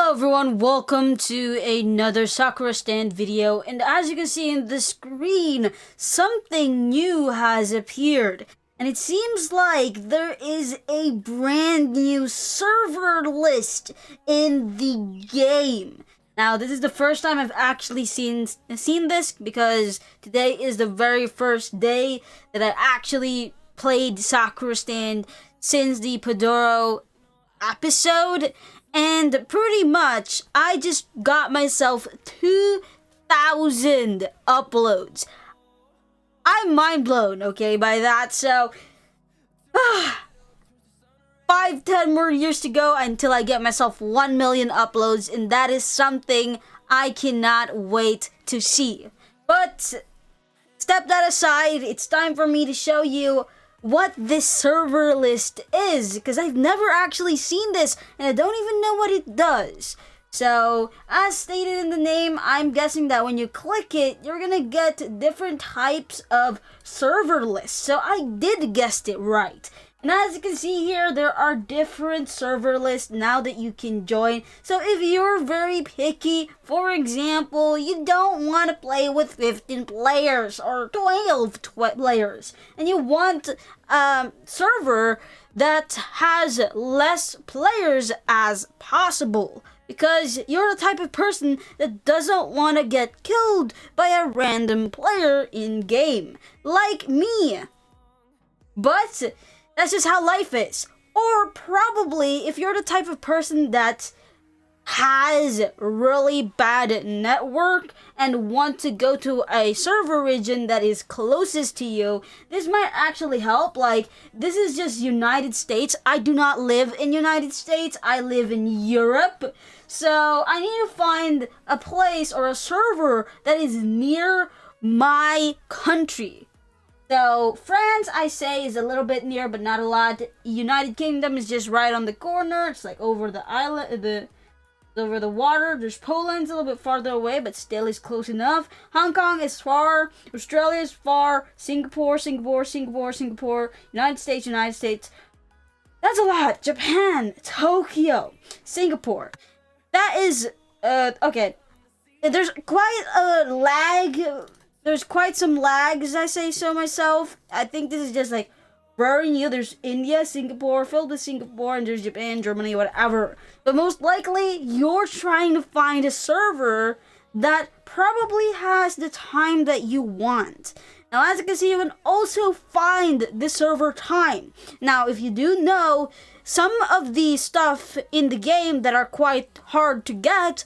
Hello everyone, welcome to another Sakura stand video, and as you can see in the screen, something new has appeared. And it seems like there is a brand new server list in the game. Now, this is the first time I've actually seen this, because today is the very first day that I actually played Sakura stand since the Podoro episode. And pretty much, I just got myself 2,000 uploads. I'm mind blown, okay, by that. So, 5-10 more years to go until I get myself 1 million uploads. And that is something I cannot wait to see. But, step that aside, it's time for me to show you what this server list is, because I've never actually seen this and I don't even know what it does. So, as stated in the name, I'm guessing that when you click it, you're gonna get different types of server lists. So I did guess it right. And as you can see here, there are different server lists now that you can join. So if you're very picky, for example, you don't want to play with 15 players or 12 players, and you want a server that has less players as possible, because you're the type of person that doesn't want to get killed by a random player in game, like me. But that's just how life is. Or probably if you're the type of person that has really bad network and want to go to a server region that is closest to you, this might actually help. Like, this is just United States. I do not live in United States. I live in Europe. So I need to find a place or a server that is near my country. So, France, I say, is a little bit near, but not a lot. United Kingdom is just right on the corner. It's like over the island, over the water. There's Poland's a little bit farther away, but still is close enough. Hong Kong is far. Australia is far. Singapore. United States. That's a lot. Japan, Tokyo, Singapore. That is, okay. There's quite a lag. There's quite some lags, I say so myself. I think this is just like very new. There's India, Singapore, filled with Singapore, and there's Japan, Germany, whatever. But most likely, you're trying to find a server that probably has the time that you want. Now, as you can see, you can also find the server time. Now, if you do know, some of the stuff in the game that are quite hard to get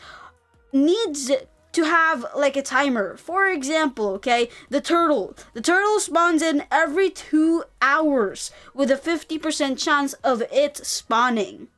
needs to have like a timer. For example, okay, the turtle spawns in every 2 hours with a 50% chance of it spawning.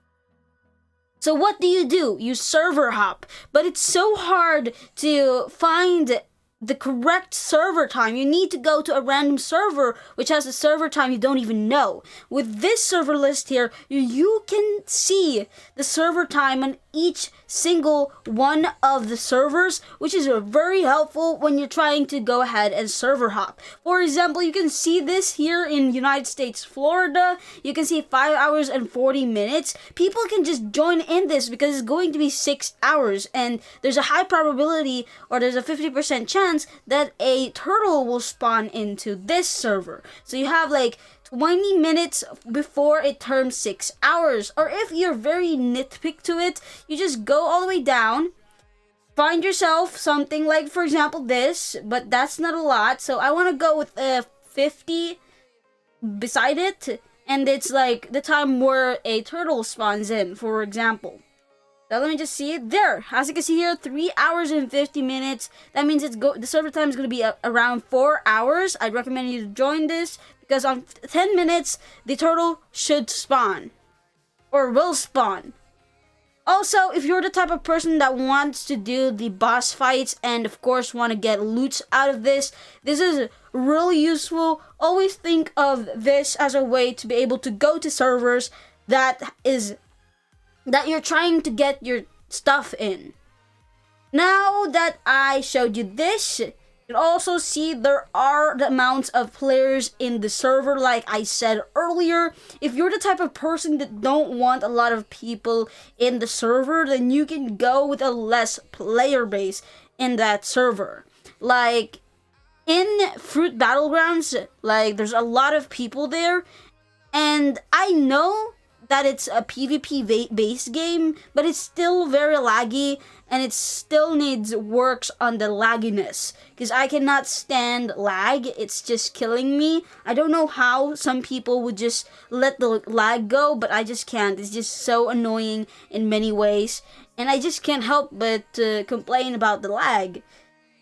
So what do? You server hop, but it's so hard to find the correct server time. You need to go to a random server which has a server time you don't even know. With this server list here, you can see the server time on each single one of the servers, which is very helpful when you're trying to go ahead and server hop. For example, you can see this here in United States, Florida. You can see 5 hours and 40 minutes. People can just join in this because it's going to be 6 hours, and there's a high probability, or there's a 50% chance that a turtle will spawn into this server. So you have like 20 minutes before it turns 6 hours. Or if you're very nitpick to it, you just go all the way down, find yourself something like, for example, this, but that's not a lot. So I want to go with 50 beside it, and it's like the time where a turtle spawns in, for example. So let me just see it there. As you can see here, 3 hours and 50 minutes. That means the server time is going to be around 4 hours. I'd recommend you to join this, because on 10 minutes, the turtle should spawn. Or will spawn. Also, if you're the type of person that wants to do the boss fights and, of course, want to get loot out of this is really useful. Always think of this as a way to be able to go to servers that you're trying to get your stuff in. Now that I showed you this, You can also see there are the amounts of players in the server, like I said earlier. If you're the type of person that don't want a lot of people in the server, then you can go with a less player base in that server. Like in Fruit Battlegrounds, like there's a lot of people there, and I know that it's a PvP based game, but it's still very laggy, and it still needs works on the lagginess, because I cannot stand lag. It's just killing me. I don't know how some people would just let the lag go, but I just can't. It's just so annoying in many ways, and I just can't help but complain about the lag.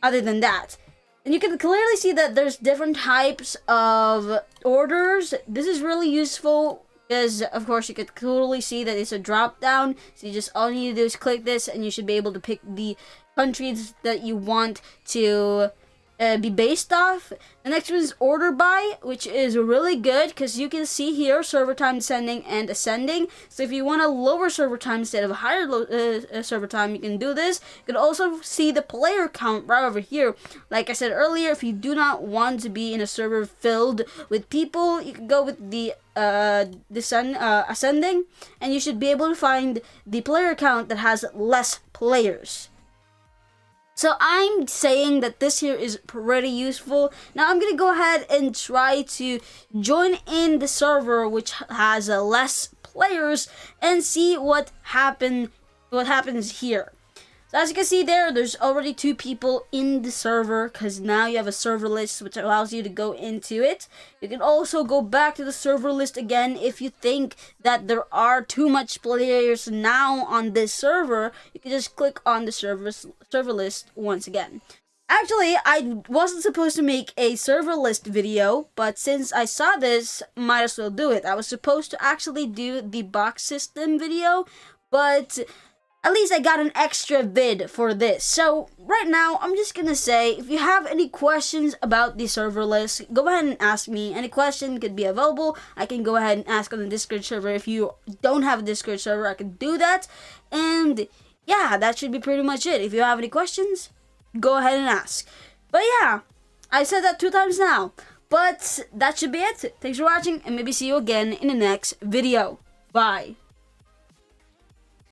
Other than that, and you can clearly see that there's different types of orders. This is really useful because, of course, you could totally see that it's a drop down. So you just all you need to do is click this, and you should be able to pick the countries that you want to be based off. The next one is order by, which is really good because you can see here server time descending and ascending. So if you want a lower server time instead of a higher server time, you can do this. You can also see the player count right over here. Like I said earlier, if you do not want to be in a server filled with people, you can go with the ascending, and you should be able to find the player count that has less players. So I'm saying that this here is pretty useful. Now I'm gonna go ahead and try to join in the server which has less players and see what happens here. So as you can see there's already 2 people in the server, because now you have a server list which allows you to go into it. You can also go back to the server list again if you think that there are too much players now on this server. You can just click on the server list once again. Actually, I wasn't supposed to make a server list video, but since I saw this, might as well do it. I was supposed to actually do the box system video, but at least I got an extra vid for this. So right now, I'm just gonna say, if you have any questions about the server list, go ahead and ask me. Any question could be available. I can go ahead and ask on the Discord server. If you don't have a Discord server, I can do that. And yeah, that should be pretty much it. If you have any questions, go ahead and ask. But yeah, I said that 2 times now. But that should be it. Thanks for watching, and maybe see you again in the next video. Bye.